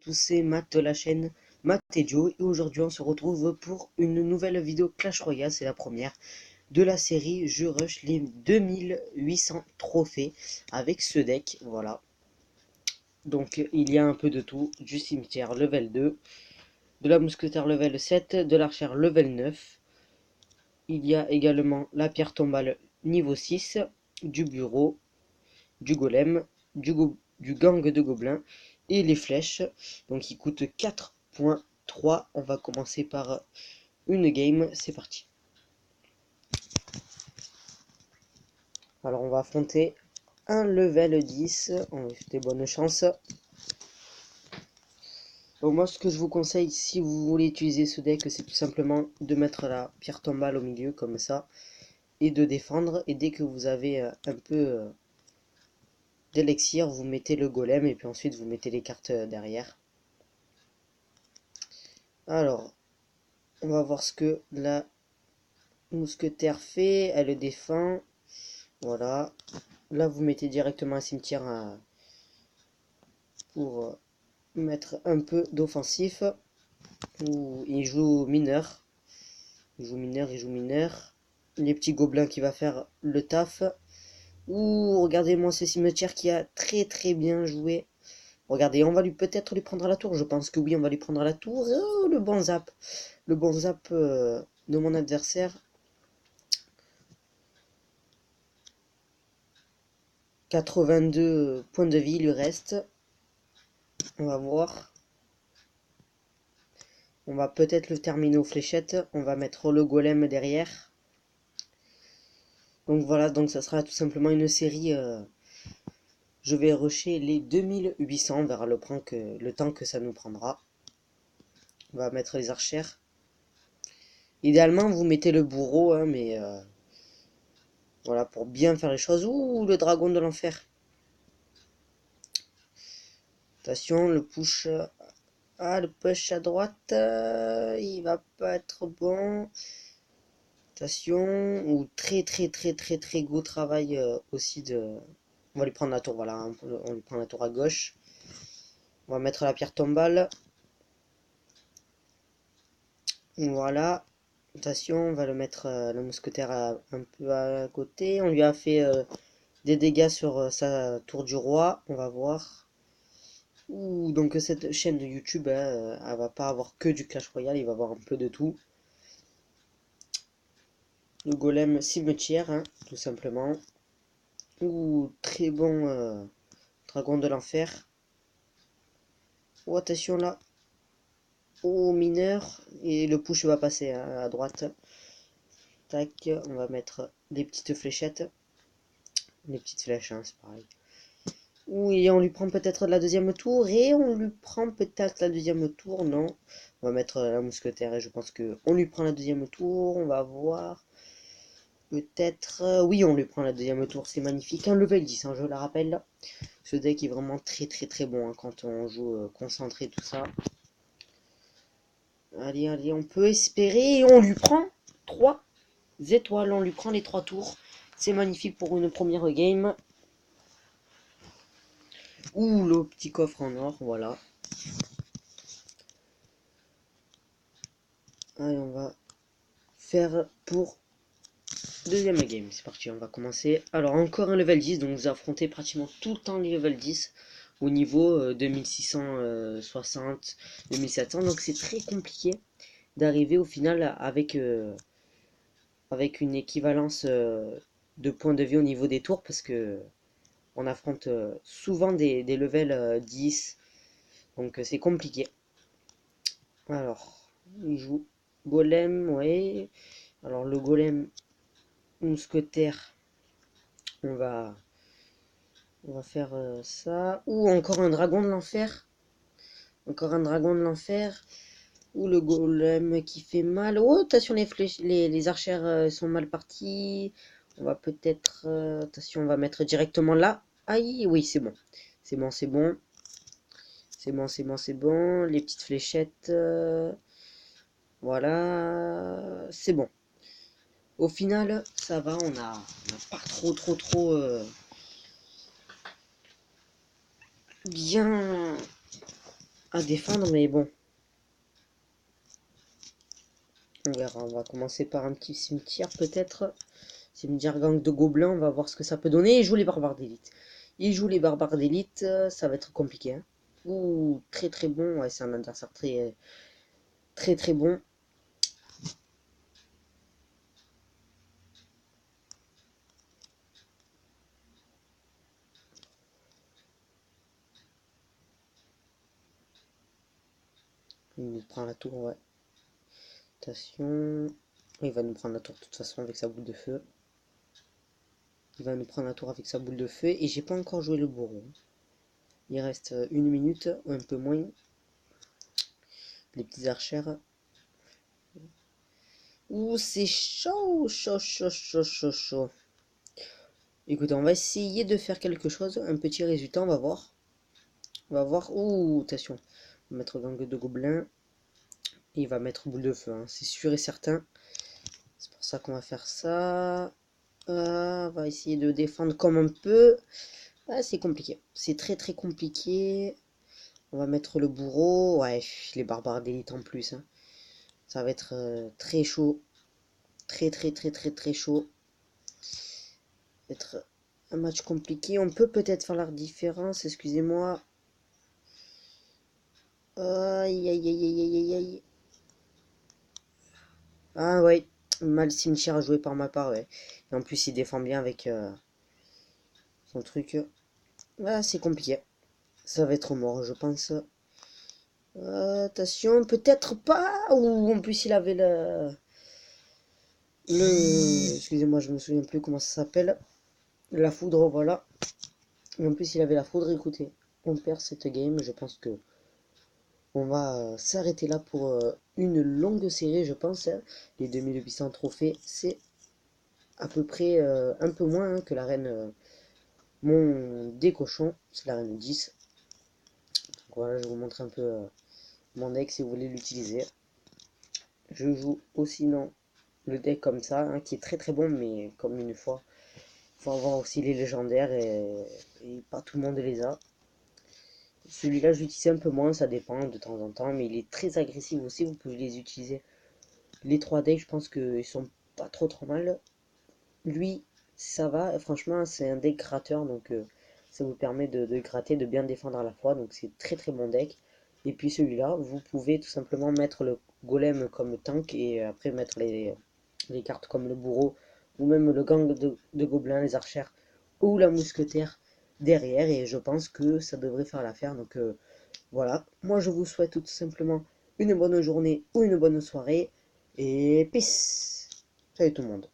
tous, c'est Matt de la chaîne Matt et Joe et aujourd'hui on se retrouve pour une nouvelle vidéo Clash Royale, c'est la première de la série. Je rush les 2800 trophées avec ce deck, voilà. Donc il y a un peu de tout, du cimetière level 2, de la mousquetaire level 7, de l'archère level 9. Il y a également la pierre tombale niveau 6, du bureau, du golem, du gang de gobelins et les flèches. Donc il coûte 4.3. On va commencer par une game, c'est parti. Alors on va affronter un level 10, on va souhaiter bonne chance. Donc moi ce que je vous conseille si vous voulez utiliser ce deck, c'est tout simplement de mettre la pierre tombale au milieu comme ça et de défendre, et dès que vous avez un peu d'élixir, vous mettez le golem et puis ensuite vous mettez les cartes derrière. Alors on va voir ce que la mousquetaire fait, elle défend. Voilà. Là, vous mettez directement un cimetière pour mettre un peu d'offensif. Il joue mineur. Il joue mineur, il joue mineur. Les petits gobelins qui va faire le taf. Ouh, regardez-moi ce cimetière qui a très très bien joué. Regardez, on va peut-être lui prendre à la tour. Je pense que oui, on va lui prendre à la tour. Oh, le bon zap. Le bon zap de mon adversaire. 82 points de vie lui reste. On va voir. On va peut-être le terminer aux fléchettes. On va mettre le golem derrière. Donc voilà, donc ça sera tout simplement une série. Je vais rusher les 2800. On verra le temps que ça nous prendra. On va mettre les archères. Idéalement, vous mettez le bourreau, hein, mais voilà, pour bien faire les choses. Ouh, le dragon de l'enfer. Attention, le push. Ah, le push à droite. Il va pas être bon. Attention. Ou très gros travail aussi de. On va lui prendre la tour, voilà. On lui prend la tour à gauche. On va mettre la pierre tombale. Voilà. Attention, on va le mettre le mousquetaire un peu à côté. On lui a fait des dégâts sur sa tour du roi. On va voir. Ouh, donc cette chaîne de YouTube, elle va pas avoir que du Clash Royale, il va avoir un peu de tout. Le golem cimetière, hein, tout simplement. Ouh, très bon dragon de l'enfer. Oh, attention là. Oh, mineur. Et le push va passer hein, à droite. Tac, on va mettre des petites fléchettes. Les petites flèches, hein, c'est pareil. Oui, on lui prend peut-être la deuxième tour. Et on lui prend peut-être la deuxième tour. Non. On va mettre la mousquetaire. Et je pense que on lui prend la deuxième tour. On va voir. Peut-être. Oui, on lui prend la deuxième tour. C'est magnifique. Un level 10, hein, je le rappelle. Ce deck est vraiment très bon hein, quand on joue concentré, tout ça. Allez, allez, on peut espérer. Et on lui prend 3 étoiles. On lui prend les 3 tours. C'est magnifique pour une première game. Ouh, le petit coffre en or, voilà. Allez, on va faire pour deuxième game. C'est parti, on va commencer. Alors, encore un level 10, donc vous affrontez pratiquement tout le temps les level 10 au niveau 2660, 2700. Donc, c'est très compliqué d'arriver au final avec une équivalence de points de vie au niveau des tours parce que on affronte souvent des levels 10. Donc, c'est compliqué. Alors, il joue golem, ouais. Alors, le golem mousquetaire, on va faire ça. Ou encore un dragon de l'enfer. Encore un dragon de l'enfer. Ou le golem qui fait mal. Oh, attention, les flèches, les archères sont mal parties. On va peut-être... attention, on va mettre directement là. Aïe, oui, c'est bon. C'est bon, c'est bon. C'est bon, c'est bon, c'est bon. Les petites fléchettes. Voilà. C'est bon. Au final, ça va. On a pas trop bien à défendre, mais bon. On verra, on va commencer par un petit cimetière peut-être. Cimetière gang de gobelins, on va voir ce que ça peut donner. Il joue les barbares d'élite. Il joue les barbares d'élite, ça va être compliqué. Hein. Ouh, très très bon, ouais, c'est un adversaire très très très bon. Il nous prend la tour, ouais. Attention. Il va nous prendre la tour de toute façon avec sa boule de feu. Il va nous prendre la tour avec sa boule de feu. Et j'ai pas encore joué le bourreau. Il reste une minute, un peu moins. Les petits archères. Ouh, c'est chaud, chaud, chaud, chaud, chaud, chaud. Écoutez, on va essayer de faire quelque chose. Un petit résultat, on va voir. On va voir. Ouh, attention. On va mettre gang de gobelins. Et il va mettre boule de feu, hein. C'est sûr et certain. C'est pour ça qu'on va faire ça. On va essayer de défendre comme on peut. Ah, c'est compliqué. C'est très très compliqué. On va mettre le bourreau. Ouais, les barbares d'élite en plus. Hein. Ça va être très chaud. Très très très très très chaud. Ça va être un match compliqué. On peut peut-être faire la différence. Excusez-moi. Aïe aïe aïe aïe aïe aïe. Ah ouais. Mal cimetière joué par ma part. Ouais. Et en plus, il défend bien avec son truc. Ah, c'est compliqué. Ça va être mort, je pense. Attention, peut-être pas. Ou en plus, il avait excusez-moi, je me souviens plus comment ça s'appelle. La foudre, voilà. Et en plus, il avait la foudre. Écoutez, on perd cette game. Je pense que on va s'arrêter là pour une longue série, je pense. Hein. Les 2800 trophées, c'est à peu près un peu moins hein, que la reine mon des cochons. C'est la reine 10. Donc voilà, je vais vous montrer un peu mon deck si vous voulez l'utiliser. Je joue aussi non le deck comme ça, hein, qui est très très bon, mais comme une fois, il faut avoir aussi les légendaires et pas tout le monde les a. Celui-là, j'utilise un peu moins, ça dépend de temps en temps, mais il est très agressif aussi, vous pouvez les utiliser. Les 3 decks, je pense qu'ils sont pas trop trop mal. Lui, ça va, franchement, c'est un deck gratteur, donc ça vous permet de gratter, de bien défendre à la fois, donc c'est très très bon deck. Et puis celui-là, vous pouvez tout simplement mettre le golem comme tank et après mettre les cartes comme le bourreau ou même le gang de gobelins, les archères ou la mousquetaire derrière et je pense que ça devrait faire l'affaire. Donc voilà, moi je vous souhaite tout simplement une bonne journée ou une bonne soirée et peace. Salut tout le monde.